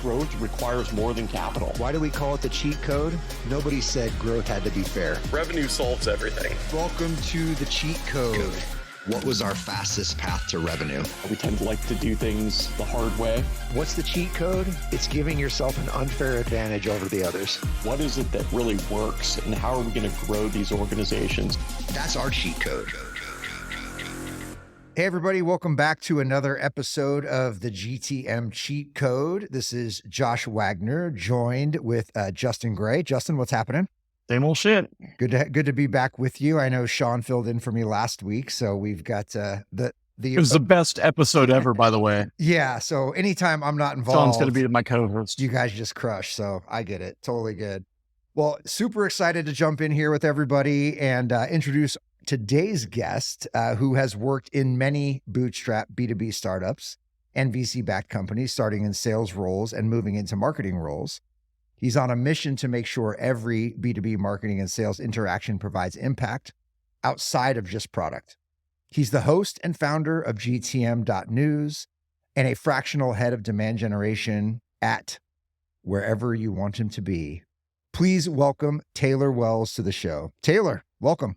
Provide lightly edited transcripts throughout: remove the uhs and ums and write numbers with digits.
growth requires more than capital. Why do we call it the cheat code? Nobody said growth had to be fair. Revenue solves everything. Welcome to the cheat code. What was our fastest path to revenue? We tend to like to do things the hard way. What's the cheat code? It's giving yourself an unfair advantage over the others. What is it that really works, and how are we going to grow these organizations? That's our cheat code. Hey, everybody. Welcome back to another episode of the GTM Cheat Code. This is Josh Wagner, joined with Justin Gray. Justin, what's happening? Same old shit. Good to be back with you. I know Sean filled in for me last week, so we've got It was the best episode ever, by the way. Yeah, so anytime I'm not involved, Sean's going to be my co-host. You guys just crush, so I get it. Totally good. Well, super excited to jump in here with everybody and introduce today's guest, who has worked in many bootstrap B2B startups and VC-backed companies, starting in sales roles and moving into marketing roles. He's on a mission to make sure every B2B marketing and sales interaction provides impact outside of just product. He's the host and founder of GTM.news and a fractional head of demand generation at wherever you want him to be. Please welcome Taylor Wells to the show. Taylor, welcome.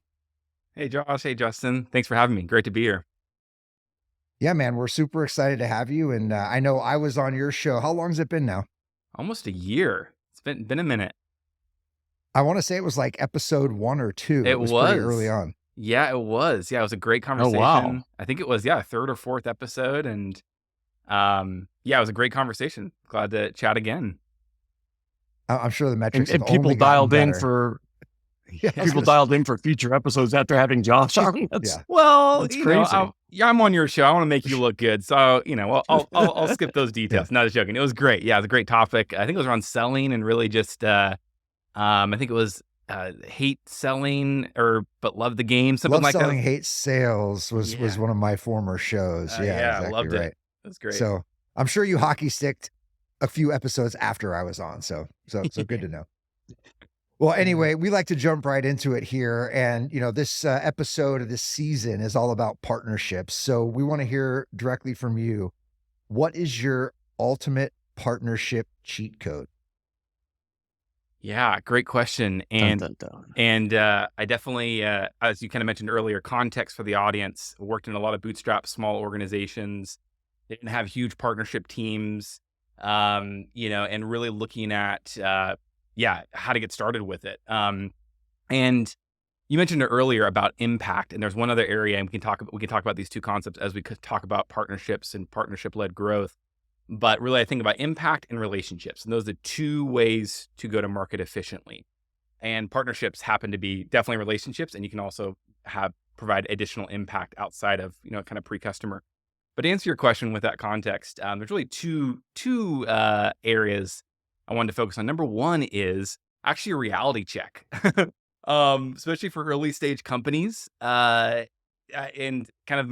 Hey, Josh. Hey, Justin. Thanks for having me. Great to be here. Yeah, man, we're super excited to have you. And I know I was on your show. How long has it been now? Almost a year. It's been a minute. I want to say it was like episode 1 or 2. It was was pretty early on. Yeah, it was. Yeah, it was a great conversation. Oh, wow. I think it was, third or fourth episode. And it was a great conversation. Glad to chat again. I'm sure the metrics And have people only dialed gotten in better. for Yeah, I was people gonna dialed in for future episodes after having Josh on. Yeah. Well, That's you know, crazy. I'm on your show. I want to make you look good. So, I'll skip those details. Not just joking. It was great. Yeah, it was a great topic. I think it was around selling and really just, I think it was hate selling but love the game. Something Love like Selling, that. Hate Sales was one of my former shows. I Exactly loved right. it. It was great. So I'm sure you hockey sticked a few episodes after I was on. So good to know. Well, anyway, we like to jump right into it here. And, this episode of this season is all about partnerships. So we want to hear directly from you. What is your ultimate partnership cheat code? Yeah, great question. And Dun, dun, dun. and I definitely, as you kind of mentioned earlier, context for the audience, worked in a lot of bootstrap small organizations. They didn't have huge partnership teams, and really looking at, how to get started with it. And you mentioned it earlier about impact, and there's one other area, and we can talk about these two concepts as we could talk about partnerships and partnership-led growth. But really, I think about impact and relationships, and those are the two ways to go to market efficiently. And partnerships happen to be definitely relationships, and you can also provide additional impact outside of kind of pre-customer. But to answer your question with that context, there's really two areas I wanted to focus on. Number one is actually a reality check, especially for early stage companies. And kind of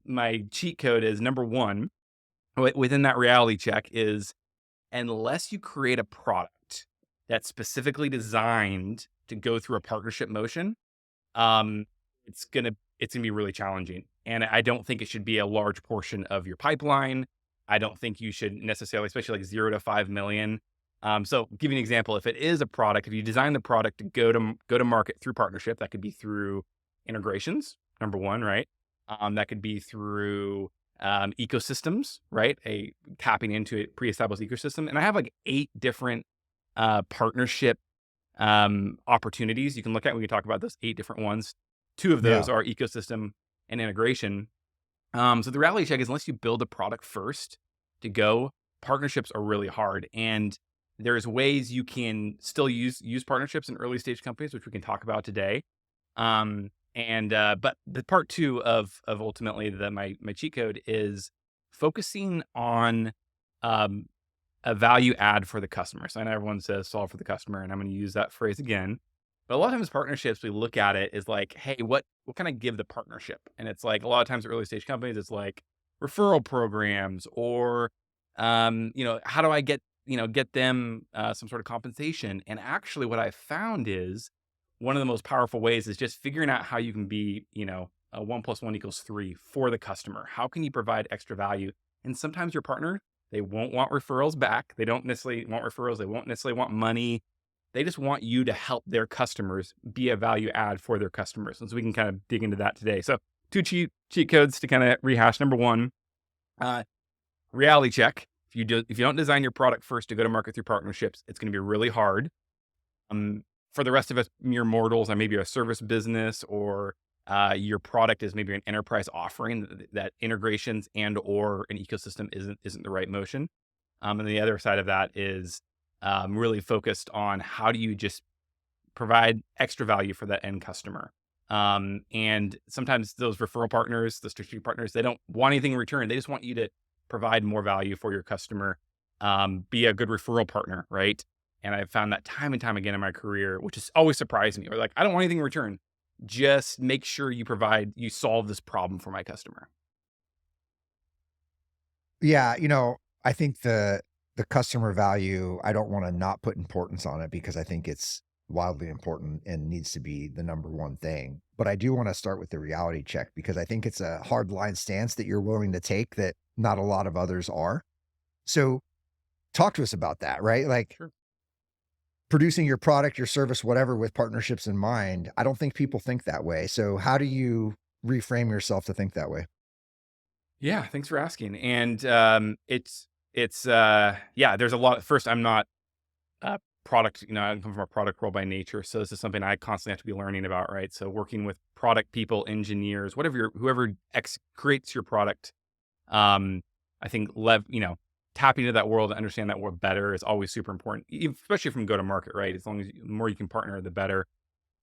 my cheat code is number one within that reality check is, unless you create a product that's specifically designed to go through a partnership motion, it's gonna be really challenging. And I don't think it should be a large portion of your pipeline. I don't think you should necessarily, especially like 0 to 5 million. So give you an example. If it is a product, if you design the product to go to market through partnership, that could be through integrations, number one, right? That could be through ecosystems, right? Tapping into a pre-established ecosystem. And I have like 8 different partnership opportunities you can look at. We can talk about those 8 different ones. 2 of those are ecosystem and integration. So the reality check is, unless you build a product first to go, partnerships are really hard. And there's ways you can still use partnerships in early stage companies, which we can talk about today. But the part 2 of ultimately my cheat code is focusing on a value add for the customer. So I know everyone says solve for the customer, and I'm going to use that phrase again. But a lot of times partnerships, we look at it is like, hey, what can I give the partnership? And it's like, a lot of times early stage companies, it's like referral programs or, how do I get them some sort of compensation? And actually what I found is one of the most powerful ways is just figuring out how you can be, a 1 + 1 = 3 for the customer. How can you provide extra value? And sometimes your partner They won't want referrals back. They don't necessarily want referrals. They won't necessarily want money. They just want you to help their customers be a value add for their customers. And so we can kind of dig into that today. So 2 cheat codes to kind of rehash. Number 1, reality check. If you don't design your product first to go to market through partnerships, it's going to be really hard. For the rest of us mere mortals, or maybe a service business, or your product is maybe an enterprise offering that integrations and or an ecosystem isn't the right motion. And the other side of that is really focused on how do you just provide extra value for that end customer. And sometimes those referral partners, the strategic partners, they don't want anything in return. They just want you to provide more value for your customer, be a good referral partner, right? And I've found that time and time again in my career, which has always surprised me. Or like, I don't want anything in return. Just make sure you solve this problem for my customer. Yeah, I think the customer value, I don't want to not put importance on it because I think it's wildly important and needs to be the number one thing. But I do want to start with the reality check because I think it's a hard line stance that you're willing to take that not a lot of others are. So talk to us about that, right? Like, Sure. Producing your product, your service, whatever, with partnerships in mind. I don't think people think that way. So how do you reframe yourself to think that way? Yeah, thanks for asking. And there's a lot. First, I'm not product, I come from a product role by nature. So this is something I constantly have to be learning about, right? So working with product people, engineers, whoever creates your product, I think tapping into that world and understand that world better is always super important, especially from go to market, right? As long as the more you can partner, the better.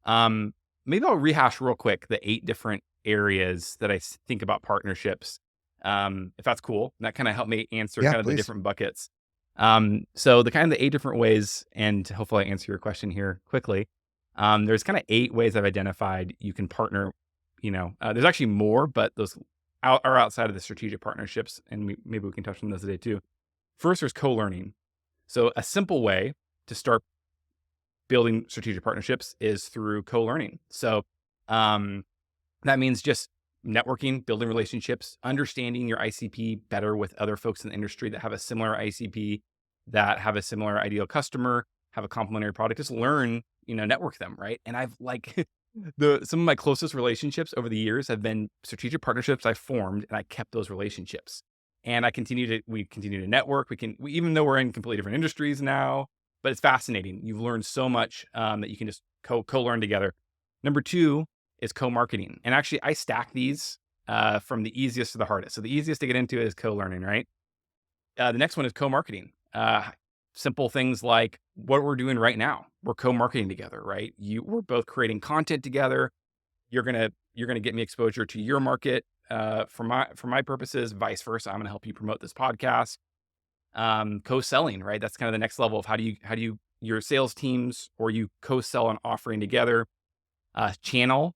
Maybe I'll rehash real quick the 8 different areas that I think about partnerships. If that's cool, that kind of helped me answer Yeah, kind of please. the different buckets. So the 8 different ways, and hopefully I answer your question here quickly. There's kind of 8 ways I've identified you can partner. There's actually more, but those are outside of the strategic partnerships, and maybe we can touch on those today too. First, there's co-learning. So a simple way to start building strategic partnerships is through co-learning. So that means just networking, building relationships, understanding your ICP better with other folks in the industry that have a similar ICP, that have a similar ideal customer, have a complementary product. Just learn, network them, right? And I've some of my closest relationships over the years have been strategic partnerships I formed, and I kept those relationships. And we continue to network. Even though we're in completely different industries now, but it's fascinating. You've learned so much that you can just co-learn together. Number 2 is co-marketing. And actually, I stack these from the easiest to the hardest. So the easiest to get into is co-learning, right? The next one is co-marketing. Simple things like what we're doing right now. We're co-marketing together, right? We're both creating content together. You're gonna get me exposure to your market for my purposes. Vice versa, I'm gonna help you promote this podcast. Co-selling, right? That's kind of the next level of how do you your sales teams or you co-sell an offering together. Channel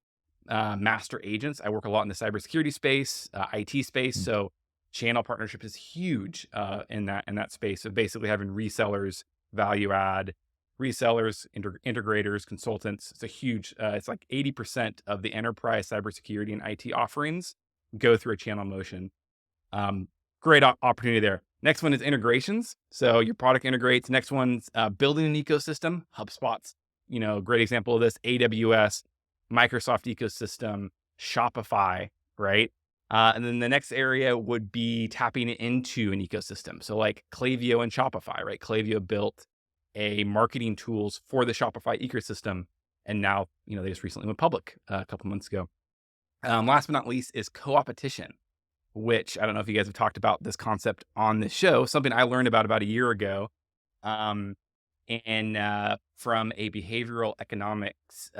master agents. I work a lot in the cybersecurity space, IT space. So channel partnership is huge in that space of basically having resellers, value add, resellers, integrators, consultants. It's a huge, it's like 80% of the enterprise cybersecurity and IT offerings go through a channel motion. Great opportunity there. Next one is integrations. So your product integrates. Next one's building an ecosystem. HubSpot's, great example of this. AWS, Microsoft ecosystem, Shopify, right? And then the next area would be tapping into an ecosystem. So like Klaviyo and Shopify, right? Klaviyo built a marketing tools for the Shopify ecosystem. And now, they just recently went public a couple months ago. Last but not least is co-opetition, which I don't know if you guys have talked about this concept on this show, something I learned about a year ago. And from a behavioral economics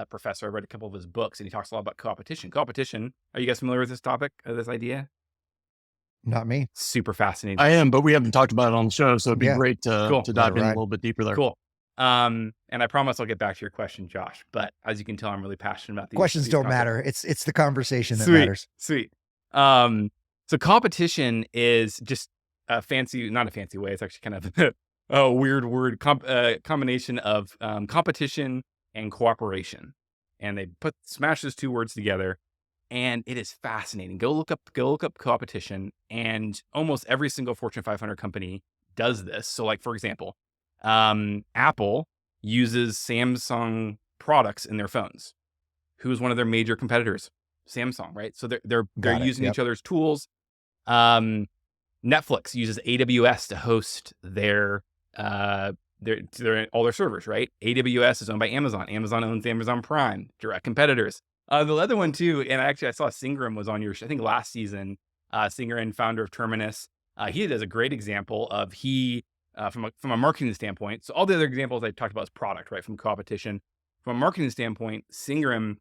professor. I read a couple of his books, and he talks a lot about co-opetition. Co-opetition, are you guys familiar with this topic, this idea? Not me. Super fascinating. I am, but we haven't talked about it on the show, so it'd be great to dive in a little bit deeper there. Cool. And I promise I'll get back to your question, Josh. But as you can tell, I'm really passionate about these questions. Don't matter. It's the conversation that matters. Sweet. So competition is just not a fancy way. It's actually kind of a weird word combination of competition and cooperation, and they smash those 2 words together. And it is fascinating. Go look up competition, and almost every single Fortune 500 company does this. So like, for example, Apple uses Samsung products in their phones. Who's one of their major competitors? Samsung, right? So they're using each other's tools. Netflix uses AWS to host their all their servers, right? AWS is owned by Amazon. Amazon owns Amazon Prime, direct competitors. The other one too, and I saw Singram was on your, I think last season, Singer and founder of Terminus. He does a great example of from a marketing standpoint. So all the other examples I talked about is product, right? From competition. From a marketing standpoint, Singram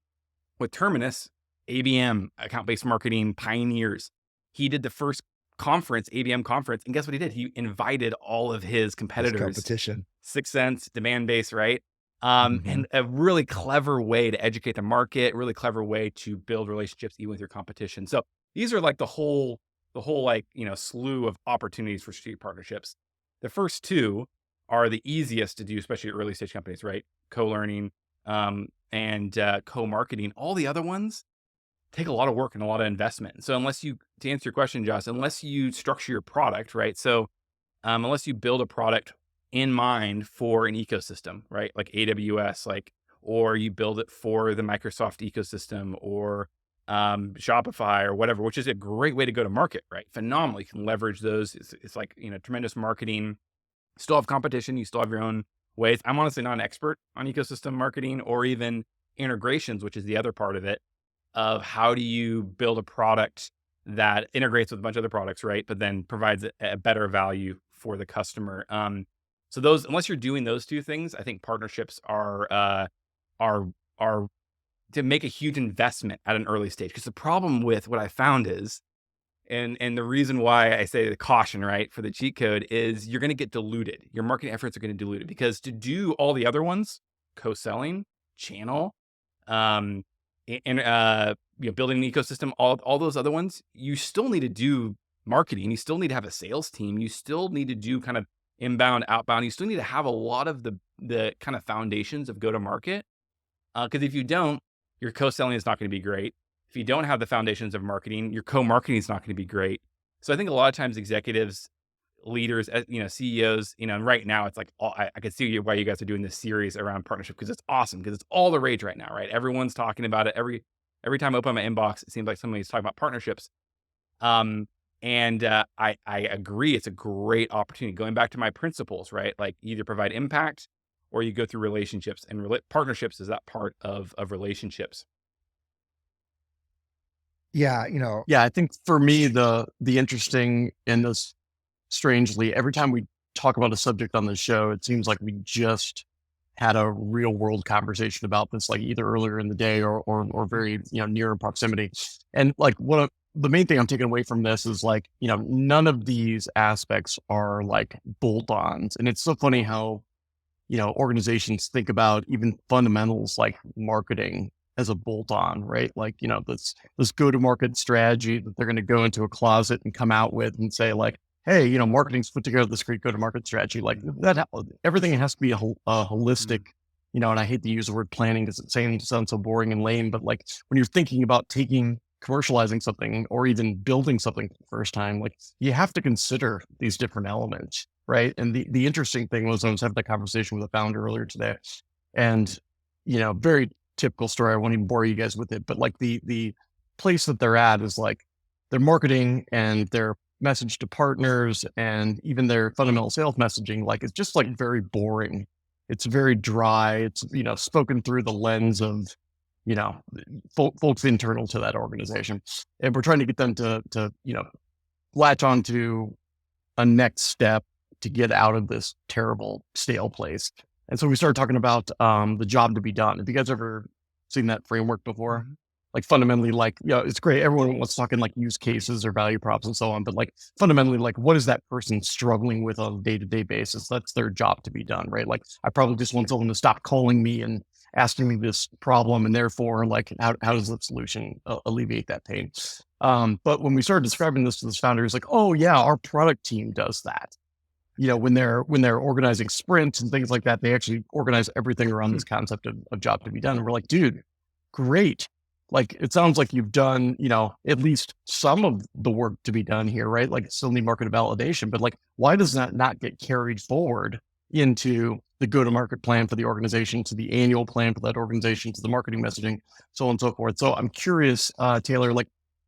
with Terminus, ABM, account-based marketing pioneers. He did the first conference, ABM conference, and guess what he did? He invited all of his competitors. Competition. 6 Sense, demand-based, right? And a really clever way to educate the market, really clever way to build relationships even with your competition. So these are like the whole like, slew of opportunities for strategic partnerships. The first two are the easiest to do, especially at early stage companies, right? Co-learning and co-marketing. All the other ones take a lot of work and a lot of investment. So to answer your question, Josh, unless you structure your product, right? So unless you build a product in mind for an ecosystem, right? Like AWS, or you build it for the Microsoft ecosystem or Shopify or whatever, which is a great way to go to market, right? Phenomenal. You can leverage those. It's like, tremendous marketing. Still have competition. You still have your own ways. I'm honestly not an expert on ecosystem marketing or even integrations, which is the other part of it, of how do you build a product that integrates with a bunch of other products, right? But then provides a better value for the customer. So those, unless you're doing those two things, I think partnerships are to make a huge investment at an early stage. Because the problem with what I found is, and the reason why I say the caution, right, for the cheat code is you're going to get diluted. Your marketing efforts are going to dilute it because to do all the other ones, co-selling, channel, and building an ecosystem, all those other ones, you still need to do marketing. You still need to have a sales team. You still need to do kind of inbound, outbound. You still need to have a lot of the kind of foundations of go-to-market. Because if you don't, your co-selling is not going to be great. If you don't have the foundations of marketing, your co-marketing is not going to be great. So I think a lot of times executives, leaders, CEOs, and right now it's like, I can see why you guys are doing this series around partnership because it's awesome, because it's all the rage right now, right? Everyone's talking about it. Every time I open my inbox, it seems like somebody's talking about partnerships. I agree. It's a great opportunity. Going back to my principles, right? Like either provide impact or you go through relationships, and partnerships is that part of relationships. Yeah. Yeah. I think for me, the interesting in this, strangely, every time we talk about a subject on the show, it seems like we just had a real world conversation about this, like either earlier in the day or very, near in proximity. And like the main thing I'm taking away from this is like, none of these aspects are like bolt-ons. And it's so funny how, organizations think about even fundamentals like marketing as a bolt-on, right? Like, this go-to-market strategy that they're going to go into a closet and come out with and say like, hey, marketing's put together this great go-to-market strategy. Like that, everything has to be a holistic, and I hate to use the word planning because it sounds so boring and lame, but like when you're thinking about commercializing something or even building something for the first time, like you have to consider these different elements, right? And the interesting thing was I was having that conversation with a founder earlier today, and, very typical story. I won't even bore you guys with it, but like the place that they're at is like their marketing and their message to partners and even their fundamental sales messaging, like it's just like very boring. It's very dry. It's, spoken through the lens of, folks internal to that organization. And we're trying to get them to latch onto a next step to get out of this terrible stale place. And so we started talking about the job to be done. Have you guys ever seen that framework before? Mm-hmm. Like fundamentally, like, it's great. Everyone wants to talk in like use cases or value props and so on. But like fundamentally, like what is that person struggling with on a day-to-day basis? That's their job to be done, right? Like I probably just want someone to stop calling me and asking me this problem. And therefore, like, how does the solution alleviate that pain? But when we started describing this to this founder, he's like, oh yeah, our product team does that. When they're organizing sprints and things like that, they actually organize everything around this concept of job to be done. And we're like, dude, great. Like, it sounds like you've done, at least some of the work to be done here, right? Like, still need market validation, but like, why does that not get carried forward into the go-to-market plan for the organization, to the annual plan for that organization, to the marketing messaging, so on and so forth? So I'm curious, Taylor, like,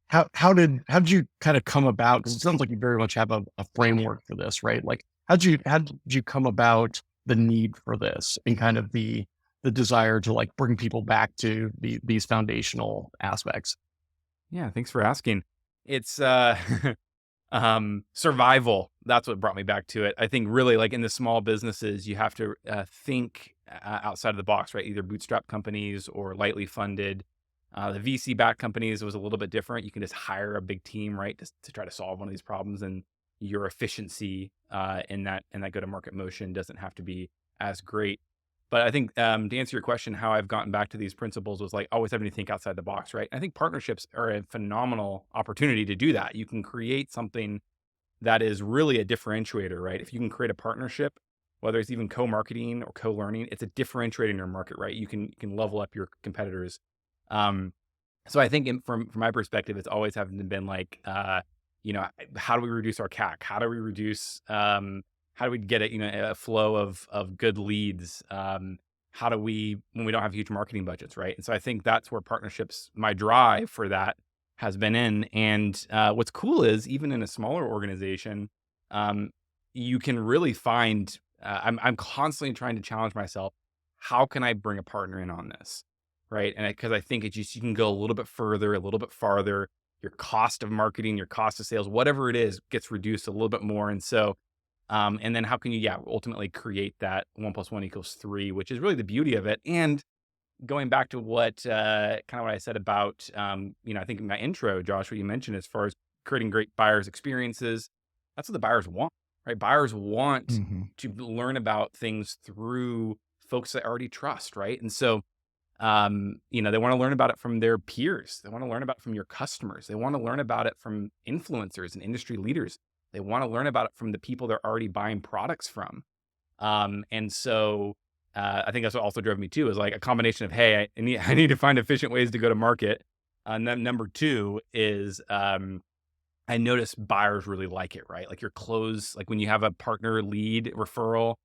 how did you kind of come about? Because it sounds like you very much have a framework for this, right? Like, how did you come about the need for this and kind of the desire to like bring people back to these foundational aspects? Yeah, thanks for asking. It's survival. That's what brought me back to it. I think really like in the small businesses, you have to think outside of the box, right? Either bootstrap companies or lightly funded. The VC backed companies, it was a little bit different. You can just hire a big team, right, to try to solve one of these problems, and your efficiency in that go to market motion doesn't have to be as great. But I think to answer your question, how I've gotten back to these principles was like always having to think outside the box, right? I think partnerships are a phenomenal opportunity to do that. You can create something that is really a differentiator, right? If you can create a partnership, whether it's even co-marketing or co-learning, it's a differentiator in your market, right? You can level up your competitors. Um, so I think from my perspective, it's always having been like, how do we reduce our CAC? How do we get a flow of good leads? How do we, when we don't have huge marketing budgets, right? And so I think that's where partnerships, my drive for that has been in. And what's cool is even in a smaller organization, you can really find. I'm constantly trying to challenge myself. How can I bring a partner in on this, right? And because I think you can go a little bit further, a little bit farther. Your cost of marketing, your cost of sales, whatever it is, gets reduced a little bit more. And so and then how can you, ultimately create that 1+1=3, which is really the beauty of it. And going back to what kind of what I said about, I think in my intro, Josh, what you mentioned as far as creating great buyers experiences, that's what the buyers want, right? Buyers want to learn about things through folks that already trust, right? And so, they want to learn about it from their peers. They want to learn about it from your customers. They want to learn about it from influencers and industry leaders. They want to learn about it from the people they're already buying products from. And so I think that's what also drove me too, is like a combination of, hey, I need to find efficient ways to go to market. And then number two is I notice buyers really like it, right? Like your close, like when you have a partner lead referral,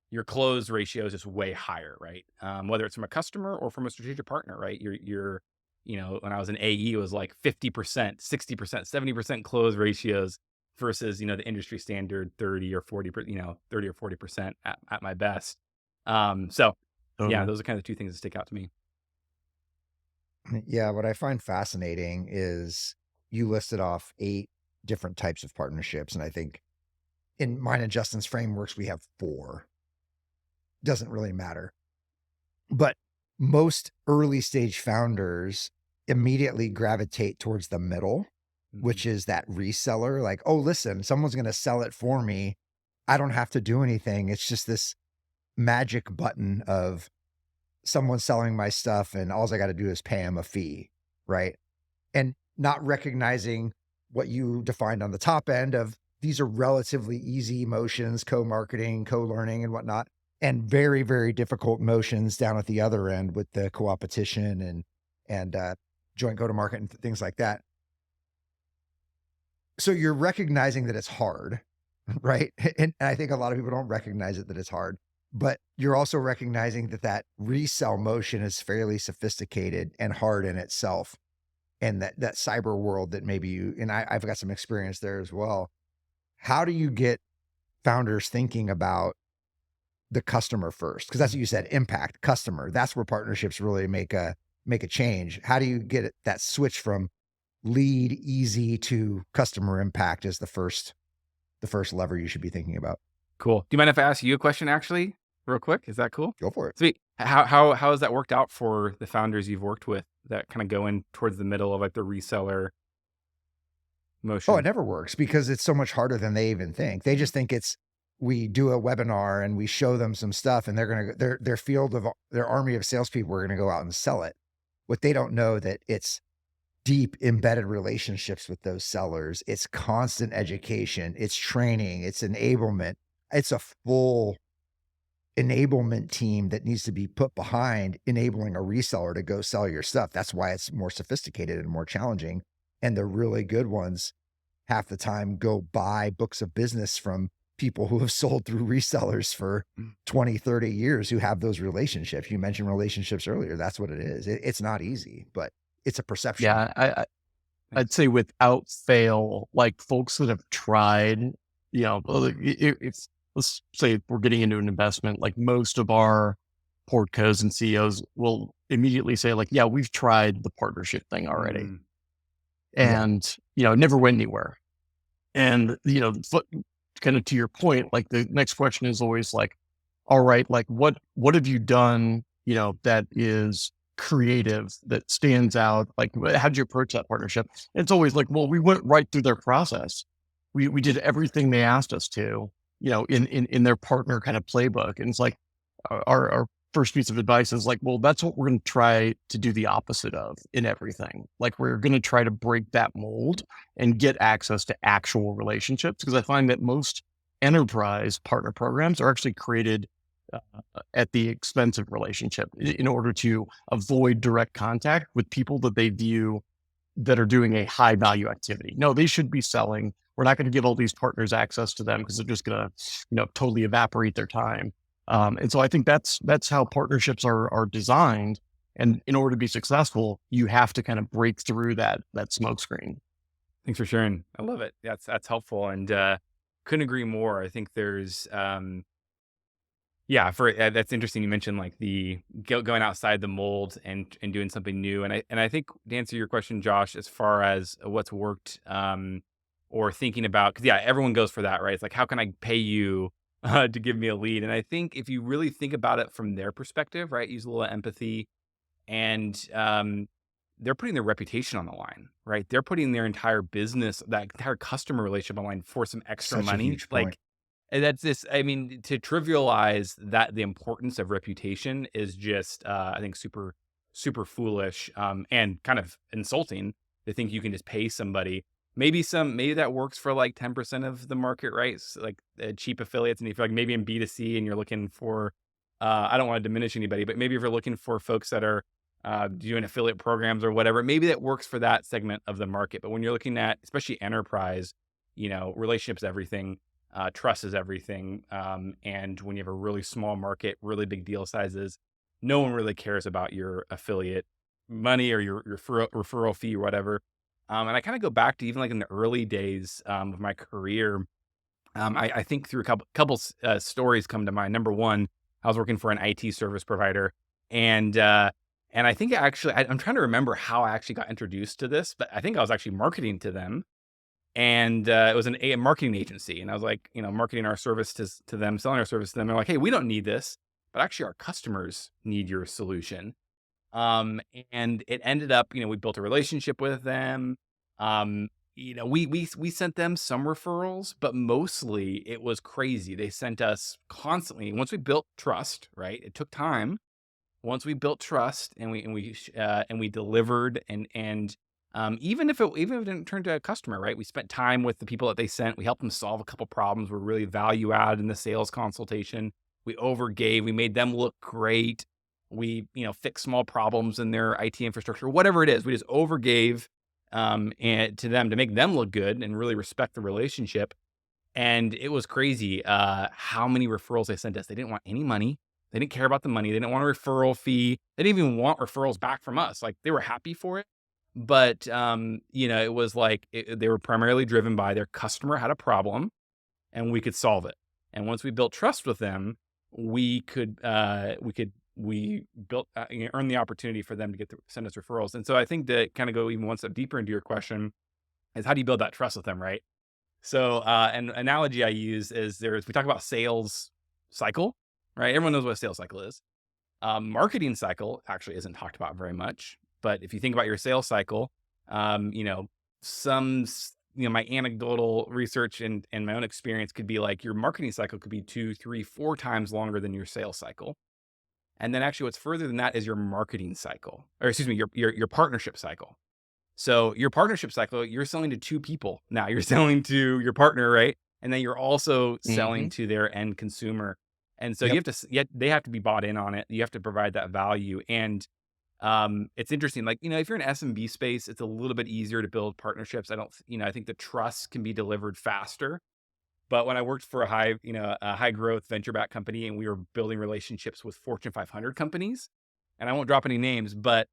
your close ratio is just way higher, right? Whether it's from a customer or from a strategic partner, right? When I was in AE, it was like 50%, 60%, 70% close ratios versus, the industry standard 30 or 40% at my best. So yeah, those are kind of the two things that stick out to me. Yeah, what I find fascinating is you listed off 8 different types of partnerships. And I think in mine and Justin's frameworks, we have 4. Doesn't really matter. But most early stage founders immediately gravitate towards the middle, which is that reseller. Like, oh, listen, someone's going to sell it for me. I don't have to do anything. It's just this magic button of someone selling my stuff, and all I got to do is pay them a fee, right? And not recognizing what you defined on the top end of these are relatively easy motions, co-marketing, co-learning and whatnot, and very, very difficult motions down at the other end with the co-opetition and joint go-to-market and things like that. So you're recognizing that it's hard, right? And I think a lot of people don't recognize it, that it's hard, but you're also recognizing that resell motion is fairly sophisticated and hard in itself. And that cyber world that maybe I've got some experience there as well. How do you get founders thinking about the customer first? Because that's what you said, impact, customer. That's where partnerships really make a change. How do you get that switch from lead easy to customer impact is the first lever you should be thinking about? Cool. Do you mind if I ask you a question actually, real quick? Is that cool? Go for it. Sweet. How has that worked out for the founders you've worked with that kind of go in towards the middle of like the reseller motion? Oh, it never works because it's so much harder than they even think. They just think we do a webinar and we show them some stuff and their army of salespeople are going to go out and sell it. What they don't know that it's deep embedded relationships with those sellers. It's constant education. It's training. It's enablement. It's a full enablement team that needs to be put behind enabling a reseller to go sell your stuff. That's why it's more sophisticated and more challenging. And the really good ones half the time go buy books of business from people who have sold through resellers for 20, 30 years who have those relationships. You mentioned relationships earlier. That's what it is. It's not easy, but it's a perception. Yeah, I'd say without fail, like folks that have tried, if let's say we're getting into an investment, like most of our portcos and CEOs will immediately say like, yeah, we've tried the partnership thing already. Mm. And, it never went anywhere. And, kind of to your point, like the next question is always like, all right, like what have you done, that is creative, that stands out? Like, how'd you approach that partnership? And it's always like, well, we went right through their process. We did everything they asked us to, in their partner kind of playbook. And it's like, our first piece of advice is like, well, that's what we're going to try to do the opposite of in everything. Like, we're going to try to break that mold and get access to actual relationships. Because I find that most enterprise partner programs are actually created at the expense of relationship in order to avoid direct contact with people that they view that are doing a high value activity. No, they should be selling. We're not going to give all these partners access to them because they're just going to, totally evaporate their time. And so I think that's how partnerships are designed. And in order to be successful, you have to kind of break through that smoke screen. Thanks for sharing. I love it. That's helpful, and couldn't agree more. I think there's that's interesting. You mentioned like the going outside the mold and doing something new. And I think to answer your question, Josh, as far as what's worked, or thinking about, because everyone goes for that, right? It's like, how can I pay you to give me a lead? And I think if you really think about it from their perspective, right, use a little empathy, and they're putting their reputation on the line, right? They're putting their entire business, that entire customer relationship on the line for some extra Such a money. huge point. Like, and that's this, I mean, to trivialize that, the importance of reputation is just, I think super, super foolish, and kind of insulting to think you can just pay somebody. Maybe that works for like 10% of the market, right? So like cheap affiliates. And if like maybe in B2C and you're looking for, I don't want to diminish anybody, but maybe if you're looking for folks that are doing affiliate programs or whatever, maybe that works for that segment of the market. But when you're looking at, especially enterprise, relationships, everything. Trust is everything. And when you have a really small market, really big deal sizes, no one really cares about your affiliate money or your referral fee or whatever. And I kind of go back to even like in the early days of my career. I think through a couple stories come to mind. Number one, I was working for an IT service provider, and I think I'm trying to remember how I actually got introduced to this, but I think I was actually marketing to them. And it was a marketing agency. And I was like, marketing our service to them, selling our service to them. They're like, hey, we don't need this, but actually our customers need your solution. And it ended up, we built a relationship with them. We sent them some referrals, but mostly it was crazy. They sent us constantly. Once we built trust, right? It took time. Once we built trust and we delivered and even if it didn't turn to a customer, right? We spent time with the people that they sent. We helped them solve a couple problems. We're really value added in the sales consultation. We overgave. We made them look great. We, fixed small problems in their IT infrastructure, whatever it is. We just overgave and to them to make them look good and really respect the relationship. And it was crazy how many referrals they sent us. They didn't want any money. They didn't care about the money. They didn't want a referral fee. They didn't even want referrals back from us. Like, they were happy for it. But, it was like they were primarily driven by their customer had a problem and we could solve it. And once we built trust with them, we built, earn the opportunity for them to send us referrals. And so I think to kind of go even one step deeper into your question is, how do you build that trust with them, right? So an analogy I use is we talk about sales cycle, right? Everyone knows what a sales cycle is. Marketing cycle actually isn't talked about very much. But if you think about your sales cycle, my anecdotal research and my own experience could be like your marketing cycle could be 2, 3, 4 times longer than your sales cycle. And then actually what's further than that is your marketing cycle, or excuse me, your partnership cycle. So your partnership cycle, you're selling to 2 people. Now you're selling to your partner, right? And then you're also selling to their end consumer. And so Yep. they have to be bought in on it. You have to provide that value. And it's interesting, like, if you're in SMB space, it's a little bit easier to build partnerships. I think the trust can be delivered faster. But when I worked for a high growth venture backed company, and we were building relationships with Fortune 500 companies, and I won't drop any names, but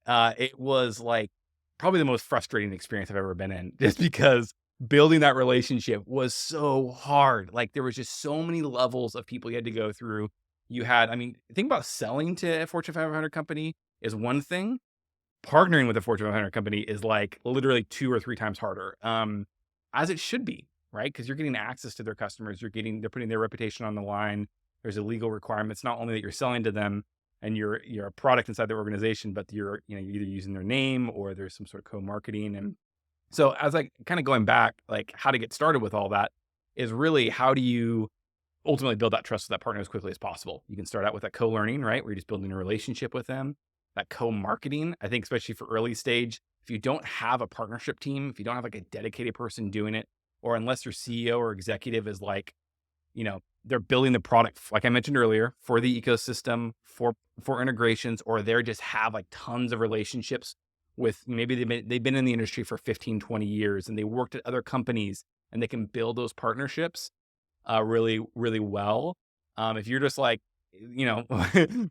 it was like probably the most frustrating experience I've ever been in, just because building that relationship was so hard. Like, there was just so many levels of people you had to go through. Think about selling to a Fortune 500 company is one thing. Partnering with a Fortune 500 company is like literally 2 or 3 times harder, as it should be, right? Because you're getting access to their customers, they're putting their reputation on the line. There's a legal requirement. It's not only that you're selling to them and you're a product inside their organization, but you're either using their name or there's some sort of co-marketing. And so, as I kind of going back, like how to get started with all that is really, how do you ultimately build that trust with that partner as quickly as possible? You can start out with that co-learning, right? Where you're just building a relationship with them. That co-marketing, I think, especially for early stage, if you don't have a partnership team, if you don't have like a dedicated person doing it, or unless your CEO or executive is like, they're building the product, like I mentioned earlier, for the ecosystem, for integrations, or they're just have like tons of relationships with, maybe they've been in the industry for 15, 20 years and they worked at other companies, and they can build those partnerships really, really well. If you're just like,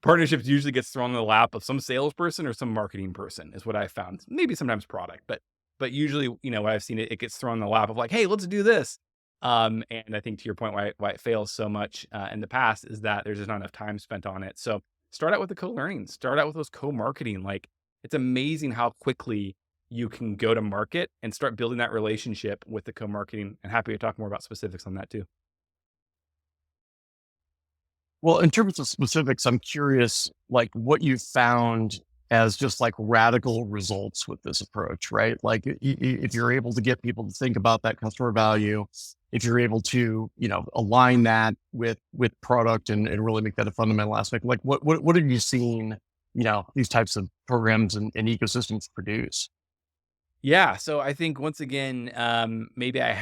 partnerships usually gets thrown in the lap of some salesperson or some marketing person, is what I found. Maybe sometimes product, but usually, what I've seen, it gets thrown in the lap of like, hey, let's do this. And I think, to your point, why it fails so much in the past is that there's just not enough time spent on it. So start out with the co-learning, start out with those co-marketing. Like, it's amazing how quickly you can go to market and start building that relationship with the co-marketing. And happy to talk more about specifics on that too. Well, in terms of specifics, I'm curious, like what you found as just like radical results with this approach, right? Like if you're able to get people to think about that customer value, if you're able to, align that with product and really make that a fundamental aspect, like what have you seen, these types of programs and ecosystems produce? Yeah. So I think, once again, maybe I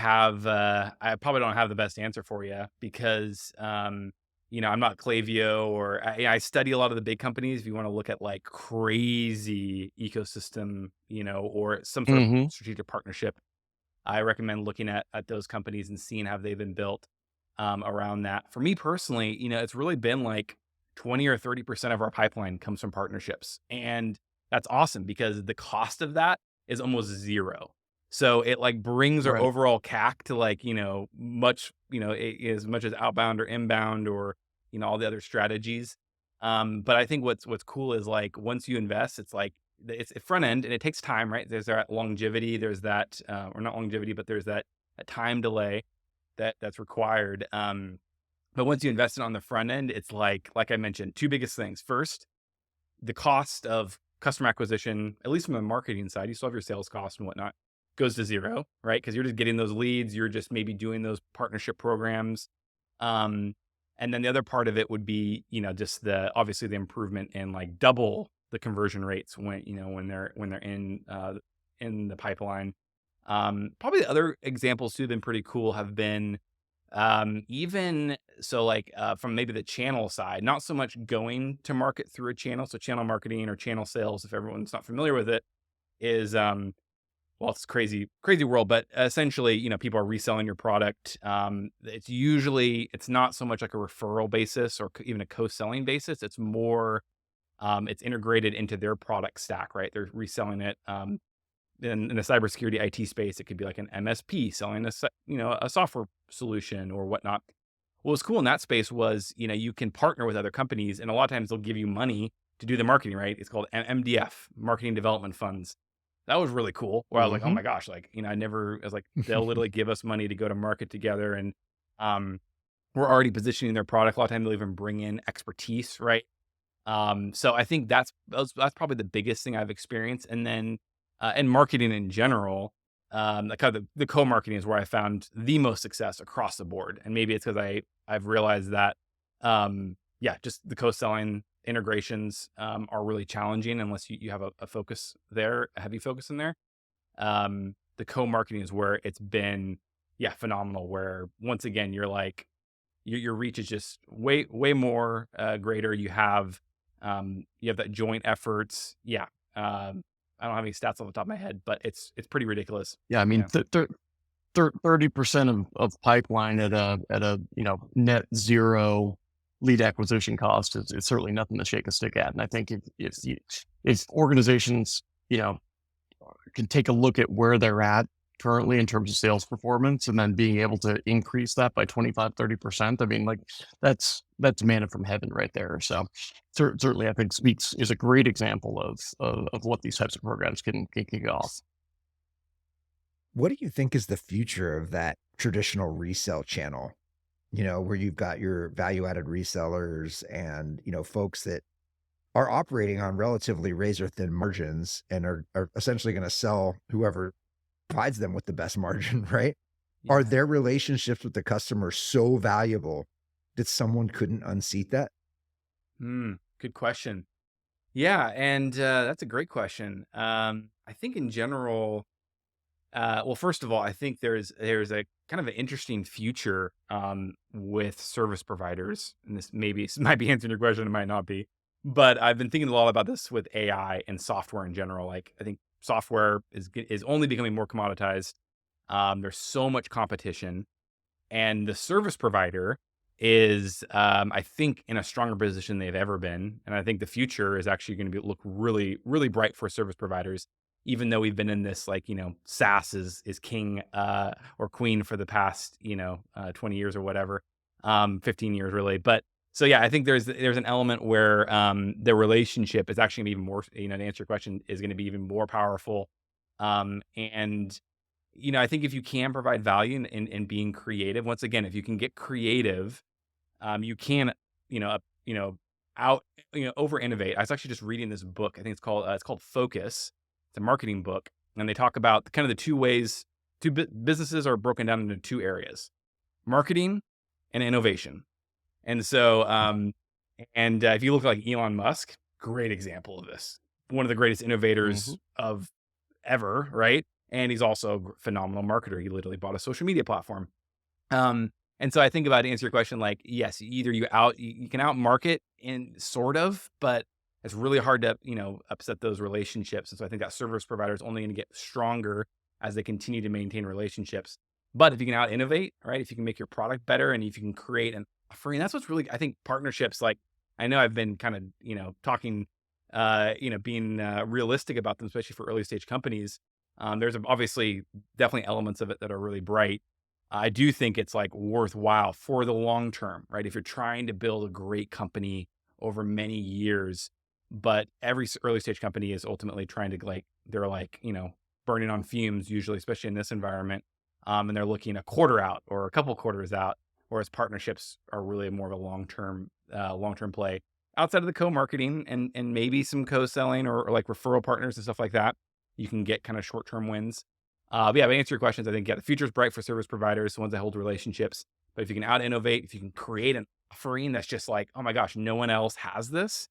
probably don't have the best answer for you, because, I'm not Klaviyo, or I study a lot of the big companies. If you want to look at like crazy ecosystem, or some sort of Hmm. strategic partnership, I recommend looking at those companies and seeing how they've been built around that. For me personally, it's really been like 20 or 30% of our pipeline comes from partnerships. And that's awesome, because the cost of that is almost zero. So it like brings our Right. overall CAC to like, much, as much as outbound or inbound, or, all the other strategies. But I think what's cool is, like, once you invest, it's like, it's a front end and it takes time, right? There's that longevity, there's that, or not longevity, but there's that time delay that's required. But once you invest it on the front end, it's like I mentioned, two biggest things. First, the cost of customer acquisition, at least from the marketing side, you still have your sales costs and whatnot, goes to zero, right? Because you're just getting those leads, you're just maybe doing those partnership programs. Um, and then the other part of it would be, just obviously the improvement in like double the conversion rates when they're in the pipeline. Probably the other examples too have been pretty cool, have been even so, like, from maybe the channel side, not so much going to market through a channel. So channel marketing or channel sales, if everyone's not familiar with it, is, well, it's crazy, crazy world, but essentially, people are reselling your product. It's not so much like a referral basis or even a co-selling basis. It's more, it's integrated into their product stack, right? They're reselling it. In the cybersecurity IT space, it could be like an MSP selling a software solution or whatnot. What was cool in that space was, you can partner with other companies, and a lot of times they'll give you money to do the marketing, right? It's called MDF, marketing development funds. That was really cool. Where I was like, oh Hmm. my gosh, like, I was like, they'll literally give us money to go to market together. And um, we're already positioning their product. A lot of times they'll even bring in expertise, right? So I think that's probably the biggest thing I've experienced. And then, and marketing in general, like kind of the co-marketing is where I found the most success across the board. And maybe it's because I've realized that, yeah, just the co-selling integrations, are really challenging unless you have a focus there, a heavy focus in there. The co-marketing is where it's been, yeah, phenomenal. Where once again, you're like, your reach is just way more greater. You have that joint efforts. Yeah. I don't have any stats off the top of my head, but it's pretty ridiculous. Yeah, I mean, 30% of pipeline at a net zero lead acquisition cost is certainly nothing to shake a stick at. And I think if organizations can take a look at where they're at currently in terms of sales performance, and then being able to increase that by 25-30%, I mean, like that's manna from heaven right there. So certainly I think Speaks is a great example of what these types of programs can kick off. What do you think is the future of that traditional resale channel? Where you've got your value-added resellers and, folks that are operating on relatively razor-thin margins and are essentially going to sell whoever provides them with the best margin, right? Are their relationships with the customer so valuable that someone couldn't unseat that? Good question. Yeah, and that's a great question. I think in general, well, first of all, I think there's a kind of an interesting future with service providers, and this might be answering your question, it might not be, but I've been thinking a lot about this with AI and software in general. Like, I think software is only becoming more commoditized. There's so much competition, and the service provider is, I think, in a stronger position they've ever been. And I think the future is actually going to look really, really bright for service providers, even though we've been in this, like, SaaS is king or queen for the past 20 years or whatever, 15 years really. But so yeah, I think there's an element where the relationship is actually going to be even more, to answer your question, is going to be even more powerful. And I think if you can provide value in being creative, once again, if you can get creative, you can, over innovate. I was actually just reading this book. I think it's called Focus. It's a marketing book, and they talk about kind of the two ways businesses are broken down into two areas: marketing and innovation. And so, if you look like Elon Musk, great example of this. One of the greatest innovators of ever, right? And he's also a phenomenal marketer. He literally bought a social media platform. And so I think about, to answer your question, like, yes, either you can out market in sort of, but it's really hard to, upset those relationships. And so I think that service provider is only going to get stronger as they continue to maintain relationships. But if you can out innovate, right? If you can make your product better, and if you can create an offering, that's what's really, I think, partnerships. Like, I know I've been kind of, talking, being realistic about them, especially for early stage companies. There's obviously definitely elements of it that are really bright. I do think it's like worthwhile for the long term, right? If you're trying to build a great company over many years, but every early stage company is ultimately trying to, they're burning on fumes, usually, especially in this environment. And they're looking a quarter out or a couple quarters out, whereas partnerships are really more of a long-term play outside of the co-marketing and maybe some co-selling or like referral partners and stuff like that. You can get kind of short-term wins. But yeah, to answer your questions, I think, the future's bright for service providers, the ones that hold relationships. But if you can out innovate, if you can create an offering that's just like, oh my gosh, no one else has this,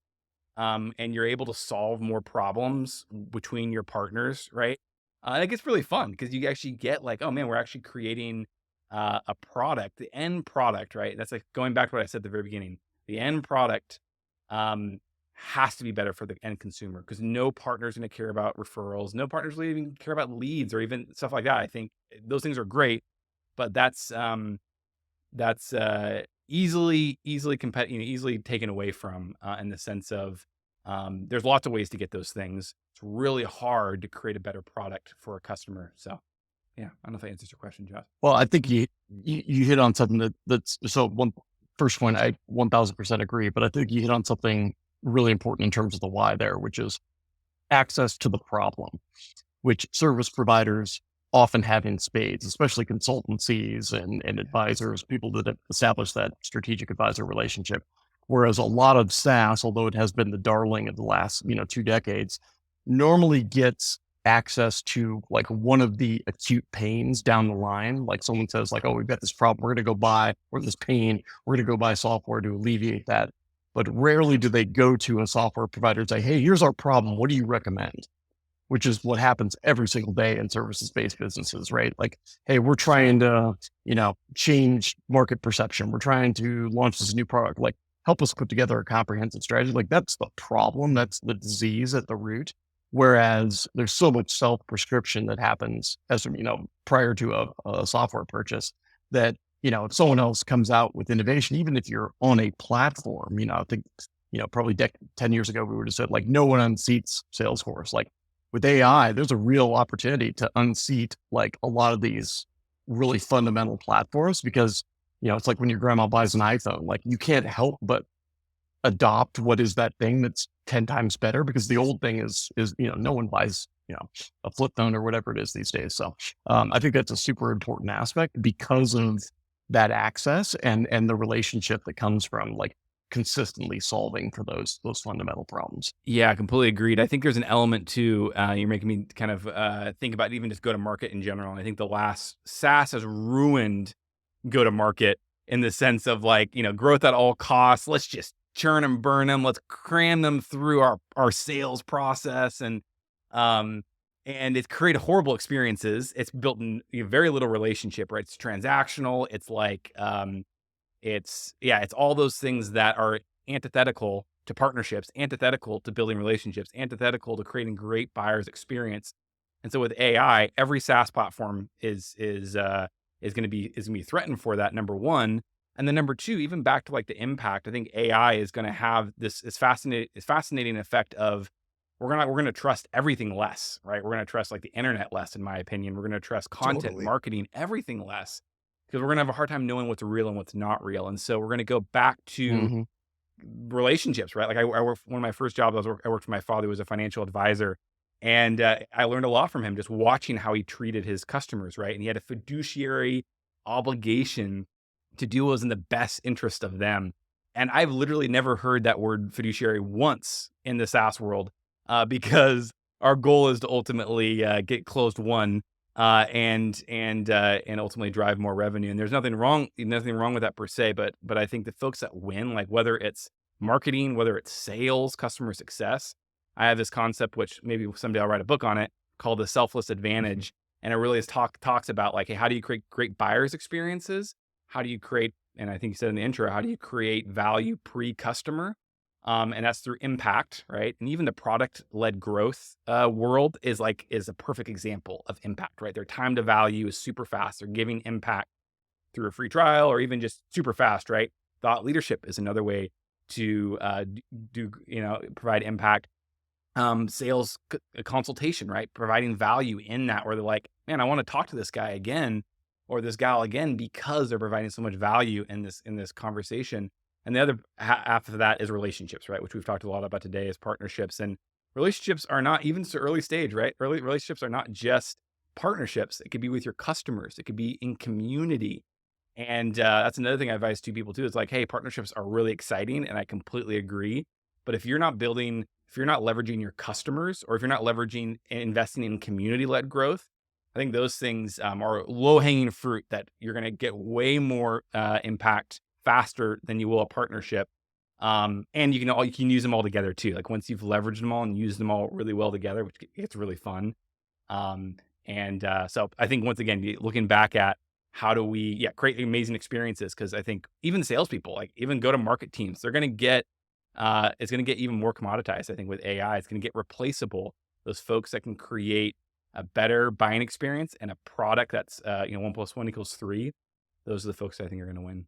and you're able to solve more problems between your partners, right? It gets really fun because you actually get like, oh man, we're actually creating a product, the end product, right? That's like going back to what I said at the very beginning. The end product has to be better for the end consumer, because no partner's going to care about referrals. No partners really even care about leads or even stuff like that. I think those things are great, but that's easily easily taken away from in the sense of there's lots of ways to get those things. It's really hard to create a better product for a customer. So yeah, I don't know if that answers your question, Josh. Well, I think you hit on something that's so one first point, I 1000% agree, but I think you hit on something really important in terms of the why there, which is access to the problem, which service providers often have in spades, especially consultancies and advisors, people that have established that strategic advisor relationship. Whereas a lot of SaaS, although it has been the darling of the last 2 decades, normally gets access to like one of the acute pains down the line. Like someone says like, oh, we've got this problem, we're going to go buy, or this pain, we're going to go buy software to alleviate that. But rarely do they go to a software provider and say, hey, here's our problem, what do you recommend? which is what happens every single day in services-based businesses, right? Like, hey, we're trying to, change market perception. We're trying to launch this new product. Like, help us put together a comprehensive strategy. Like, that's the problem. That's the disease at the root. Whereas there's so much self-prescription that happens as, prior to a software purchase that, if someone else comes out with innovation, even if you're on a platform, I think, probably 10 years ago, we would have said like, no one unseats Salesforce. Like with AI, there's a real opportunity to unseat like a lot of these really fundamental platforms because, it's like when your grandma buys an iPhone, like you can't help but adopt what is that thing that's 10 times better because the old thing is, no one buys, a flip phone or whatever it is these days. So I think that's a super important aspect because of that access and the relationship that comes from like consistently solving for those fundamental problems. Yeah, completely agreed. I think there's an element too, you're making me kind of think about even just go to market in general. And I think the last SaaS has ruined go to market in the sense of like, growth at all costs. Let's just churn and burn them. Let's cram them through our sales process. And it's created horrible experiences. It's built in very little relationship, right? It's transactional. It's like, it's all those things that are antithetical to partnerships, antithetical to building relationships, antithetical to creating great buyer's experience. And so with AI, every SaaS platform is going to be threatened for that, number one. And then number two, even back to like the impact, I think AI is going to have this fascinating effect of we're going to trust everything less, right? We're going to trust like the internet less, in my opinion. We're going to trust content, Totally. marketing, everything less because we're going to have a hard time knowing what's real and what's not real. And so we're going to go back to relationships, right? Like I worked, one of my first jobs, I worked for my father, who was a financial advisor. And I learned a lot from him just watching how he treated his customers, right? And he had a fiduciary obligation to do what was in the best interest of them. And I've literally never heard that word fiduciary once in the SaaS world because our goal is to ultimately get closed won and ultimately drive more revenue. And there's nothing wrong with that per se. But I think the folks that win, like whether it's marketing, whether it's sales, customer success, I have this concept, which maybe someday I'll write a book on it, called the selfless advantage. And it really talks about like, hey, how do you create great buyers experiences? How do you create, and I think you said in the intro, how do you create value pre-customer? And that's through impact, right? And even the product-led growth world is a perfect example of impact, right? Their time to value is super fast. They're giving impact through a free trial or even just super fast, right? Thought leadership is another way to provide impact. Sales consultation, right? Providing value in that, where they're like, man, I want to talk to this guy again or this gal again because they're providing so much value in this conversation. And the other half of that is relationships, right? Which we've talked a lot about today, is partnerships. And relationships are not even so early stage, right? Early relationships are not just partnerships. It could be with your customers. It could be in community. And that's another thing I advise to people too. Is like, hey, partnerships are really exciting, and I completely agree. But if you're not leveraging your customers, or if you're not leveraging and investing in community-led growth, I think those things are low-hanging fruit that you're going to get way more impact faster than you will a partnership. And you can use them all together too. Like once you've leveraged them all and used them all really well together, which gets really fun. So I think once again, looking back at how do we create amazing experiences, because I think even salespeople, like even go-to-market teams, they're going to get it's going to get even more commoditized. I think with AI, it's going to get replaceable. Those folks that can create a better buying experience and a product that's 1 + 1 = 3. Those are the folks that I think are going to win.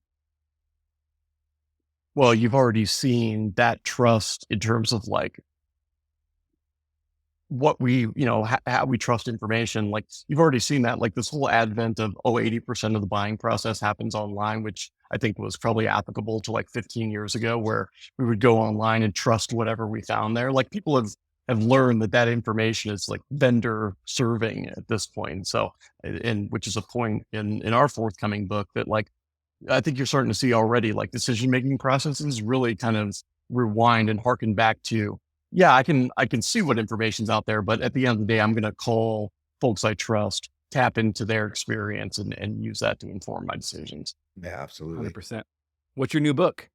Well, you've already seen that trust in terms of like what we, how we trust information. Like you've already seen that, like this whole advent of 80% of the buying process happens online, which I think was probably applicable to like 15 years ago, where we would go online and trust whatever we found there. Like people have learned that information is like vendor serving at this point. So, and which is a point in our forthcoming book that like, I think you're starting to see already, like decision-making processes really kind of rewind and harken back to, I can see what information's out there, but at the end of the day, I'm going to call folks I trust, tap into their experience and use that to inform my decisions. Yeah, absolutely. 100%. What's your new book?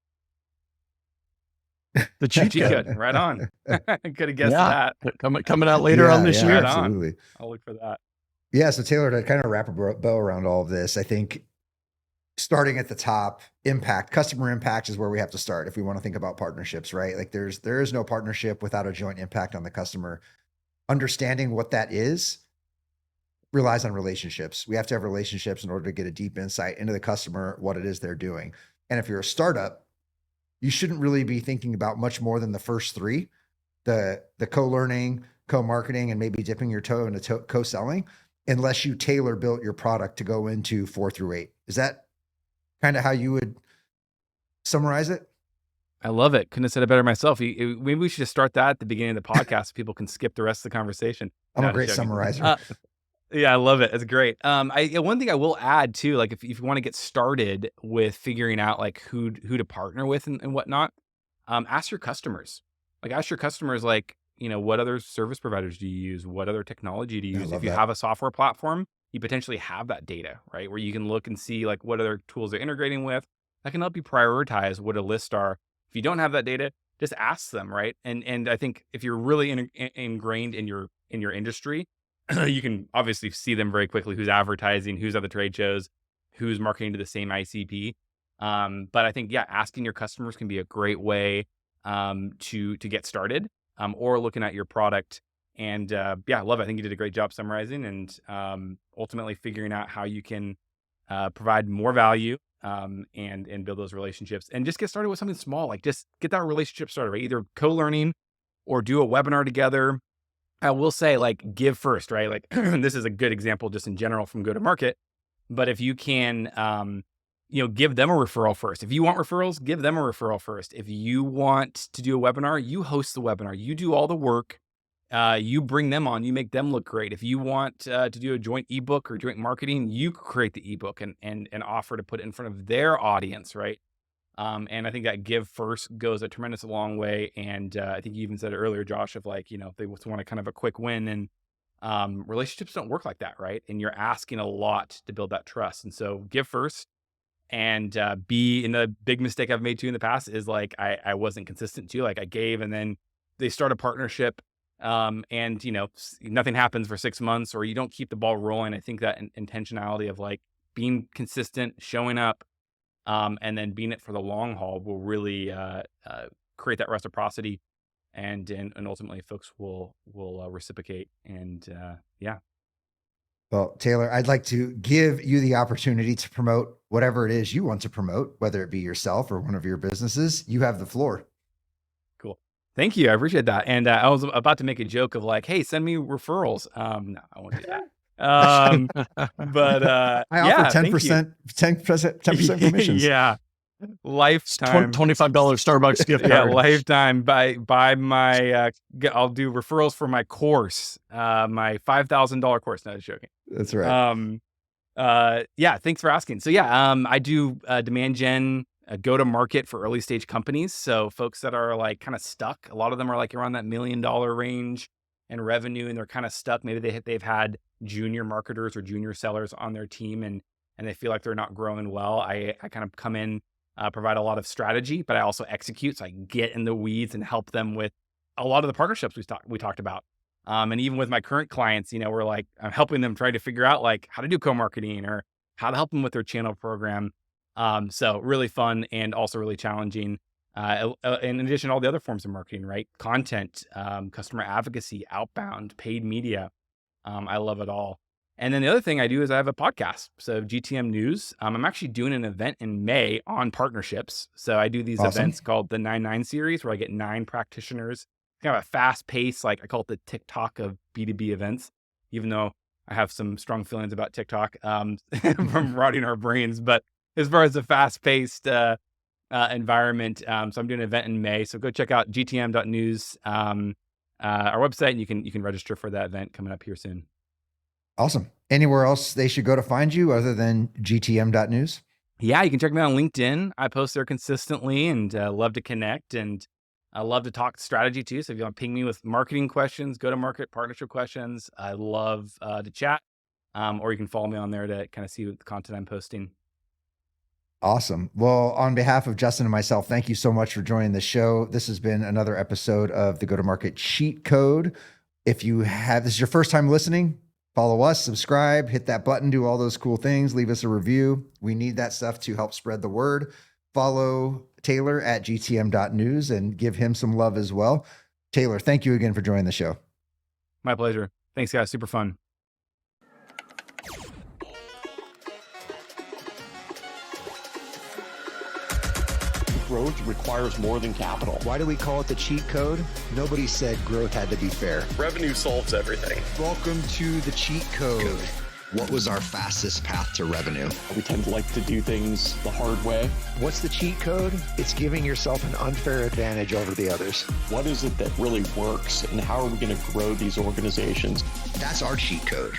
The cheat Cheat code. code, right on. Could have guessed Yeah. that. Coming out later on this yeah, year. Right on. absolutely. I'll look for that. Yeah. So Taylor, to kind of wrap a bow around all of this, I think starting at the top, customer impact is where we have to start if we want to think about partnerships, right? Like there is no partnership without a joint impact on the customer. Understanding what that is relies on relationships. We have to have relationships in order to get a deep insight into the customer, what it is they're doing. And if you're a startup, you shouldn't really be thinking about much more than the first three, the co-learning, co-marketing, and maybe dipping your toe into co-selling, unless you tailor built your product to go into 4 through 8. Is that kind of how you would summarize it? I love it. Couldn't have said it better myself. Maybe we should just start that at the beginning of the podcast so people can skip the rest of the conversation. I'm No, a great just joking. summarizer. Yeah, I love it. It's great. One thing I will add too, like if you want to get started with figuring out like who to partner with and whatnot, ask your customers. Like ask your customers, like, what other service providers do you use? What other technology do you I use? love If you that. have a software platform, you potentially have that data, right? Where you can look and see like what other tools they're integrating with. That can help you prioritize what a list are. If you don't have that data, just ask them, right? And I think if you're really ingrained in your industry, you can obviously see them very quickly, who's advertising, who's at the trade shows, who's marketing to the same ICP. But I think, yeah, asking your customers can be a great way to get started, or looking at your product. And yeah, I love it. I think you did a great job summarizing and ultimately figuring out how you can provide more value and build those relationships, and just get started with something small. Like just get that relationship started, right? Either co-learning or do a webinar together. I will say, like, give first, right? Like this is a good example just in general from go to market. But if you can, give them a referral first. If you want referrals, give them a referral first. If you want to do a webinar, you host the webinar. You do all the work. You bring them on. You make them look great. If you want to do a joint ebook or joint marketing, you create the ebook and offer to put it in front of their audience, right? And I think that give first goes a tremendous long way. And I think you even said it earlier, Josh, of like, if they just want a kind of a quick win, and relationships don't work like that, right? And you're asking a lot to build that trust. And so give first, and and the big mistake I've made too in the past is like, I wasn't consistent too. Like I gave and then they start a partnership, and nothing happens for 6 months, or you don't keep the ball rolling. I think that intentionality of like being consistent, showing up, and then being it for the long haul will really create that reciprocity, and ultimately folks will reciprocate. And yeah. Well, Taylor, I'd like to give you the opportunity to promote whatever it is you want to promote, whether it be yourself or one of your businesses. You have the floor. Cool. Thank you. I appreciate that. And I was about to make a joke of like, hey, send me referrals. No, I won't do that. But I yeah, offer 10%, 10% commissions. Yeah. Lifetime $25 Starbucks gift yeah, card. lifetime. Buy my I'll do referrals for my course, my $5,000 course. No, just joking. That's right. Yeah, thanks for asking. So yeah, I do demand gen, go to market for early stage companies. So folks that are like kind of stuck. A lot of them are like around that $1 million range in revenue, and they're kind of stuck. Maybe they've had junior marketers or junior sellers on their team, and they feel like they're not growing well. I kind of come in, provide a lot of strategy, but I also execute. So I get in the weeds and help them with a lot of the partnerships we talked about. And even with my current clients, we're like, I'm helping them try to figure out like how to do co-marketing or how to help them with their channel program. So really fun and also really challenging. In addition to all the other forms of marketing, right? Content, customer advocacy, outbound, paid media. I love it all. And then the other thing I do is I have a podcast. So GTM.news. I'm actually doing an event in May on partnerships. So I do these events called the 9-9 series, where I get 9 practitioners. Kind of a fast pace, like I call it the TikTok of B2B events, even though I have some strong feelings about TikTok from rotting our brains. But as far as the fast paced environment, so I'm doing an event in May. So go check out GTM.news, our website, and you can register for that event coming up here soon. Awesome. Anywhere else they should go to find you other than GTM.news? Yeah, you can check me out on LinkedIn. I post there consistently and love to connect, and I love to talk strategy too. So if you want to ping me with marketing questions, go to market partnership questions, I love to chat. Or you can follow me on there to kind of see what the content I'm posting. Awesome. Well, on behalf of Justin and myself, thank you so much for joining the show. This has been another episode of the Go-to-Market Cheat Code. If this is your first time listening, follow us, subscribe, hit that button, do all those cool things, leave us a review. We need that stuff to help spread the word. Follow Taylor at GTM.news and give him some love as well. Taylor, thank you again for joining the show. My pleasure. Thanks, guys. Super fun. Growth requires more than capital. Why do we call it the cheat code? Nobody said growth had to be fair. Revenue solves everything. Welcome to the cheat code. What was our fastest path to revenue? We tend to like to do things the hard way. What's the cheat code? It's giving yourself an unfair advantage over the others. What is it that really works, and how are we going to grow these organizations? That's our cheat code.